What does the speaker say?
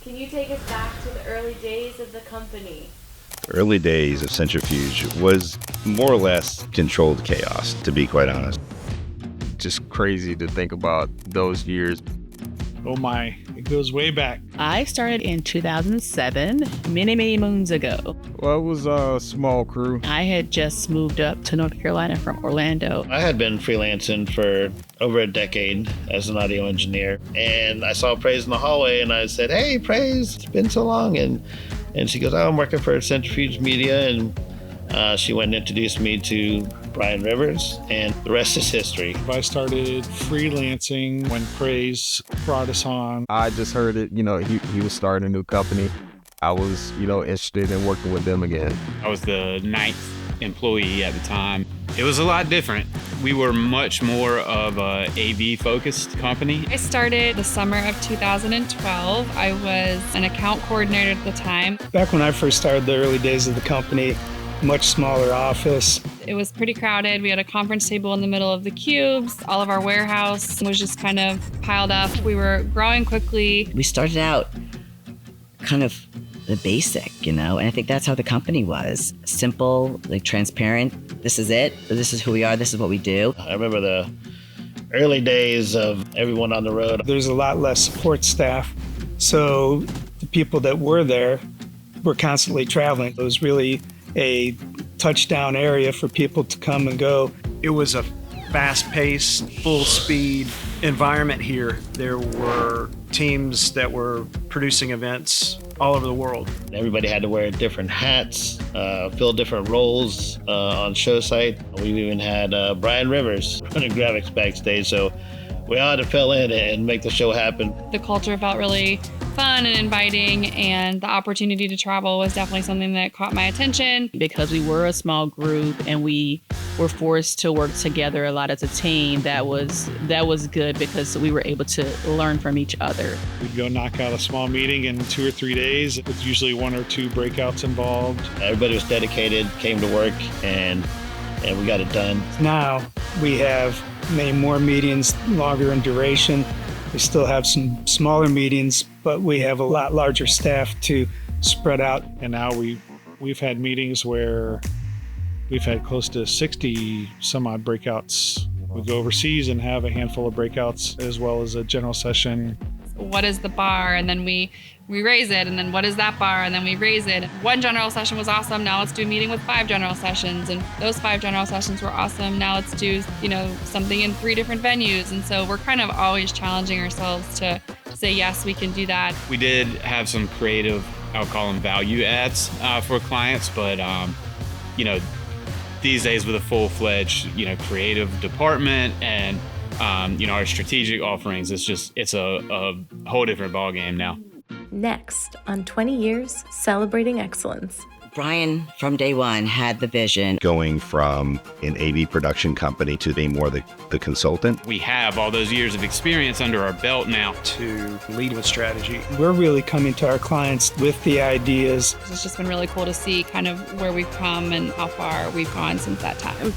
Can you take us back to the early days of the company? The early days of Centrifuge was more or less controlled chaos, to be quite honest. Just crazy to think about those years. Oh my, it goes way back. I started in 2007, many moons ago. Well, it was a small crew. I had just moved up to North Carolina from Orlando. I had been freelancing for over a decade as an audio engineer, and I saw Praise in the hallway, and I said, "Hey, Praise, it's been so long." And she goes, "Oh, I'm working for Centrifuge Media," and she went and introduced me to Brian Rivers, and the rest is history. I started freelancing when Praise brought us on. I just heard it, he was starting a new company. I was, interested in working with them again. I was the 9th employee at the time. It was a lot different. We were much more of a AV-focused company. I started the summer of 2012. I was an account coordinator at the time. Back when I first started the early days of the company, much smaller office. It was pretty crowded. We had a conference table in the middle of the cubes. All of our warehouse was just kind of piled up. We were growing quickly. We started out kind of the basic, and I think that's how the company was. Simple, transparent. This is it. This is who we are. This is what we do. I remember the early days of everyone on the road. There's a lot less support staff, so the people that were there were constantly traveling. It was really a touchdown area for people to come and go. It was a fast-paced, full-speed environment here. There were teams that were producing events all over the world. Everybody had to wear different hats, fill different roles on show site. We even had Brian Rivers running graphics backstage, so we all had to fill in and make the show happen. The culture felt really fun and inviting, and the opportunity to travel was definitely something that caught my attention. Because we were a small group and we were forced to work together a lot as a team, that was good because we were able to learn from each other. We'd go knock out a small meeting in 2 or 3 days with usually 1 or 2 breakouts involved. Everybody was dedicated, came to work, and we got it done. Now we have many more meetings, longer in duration. We still have some smaller meetings, but we have a lot larger staff to spread out. And now we've had meetings where we've had close to 60 some odd breakouts. We go overseas and have a handful of breakouts as well as a general session. What is the bar? And then we raise it. And then what is that bar? And then we raise it. One general session was awesome. Now let's do a meeting with 5 general sessions. And those 5 general sessions were awesome. Now let's do, something in 3 different venues. And so we're kind of always challenging ourselves to say, yes, we can do that. We did have some creative, I'll call them value adds for clients, but, these days with a full-fledged, creative department and, our strategic offerings, it's a whole different ballgame now. Next on 20 Years Celebrating Excellence. Brian, from day one, had the vision. Going from an AV production company to being more the consultant. We have all those years of experience under our belt now. To lead with strategy. We're really coming to our clients with the ideas. It's just been really cool to see kind of where we've come and how far we've gone since that time.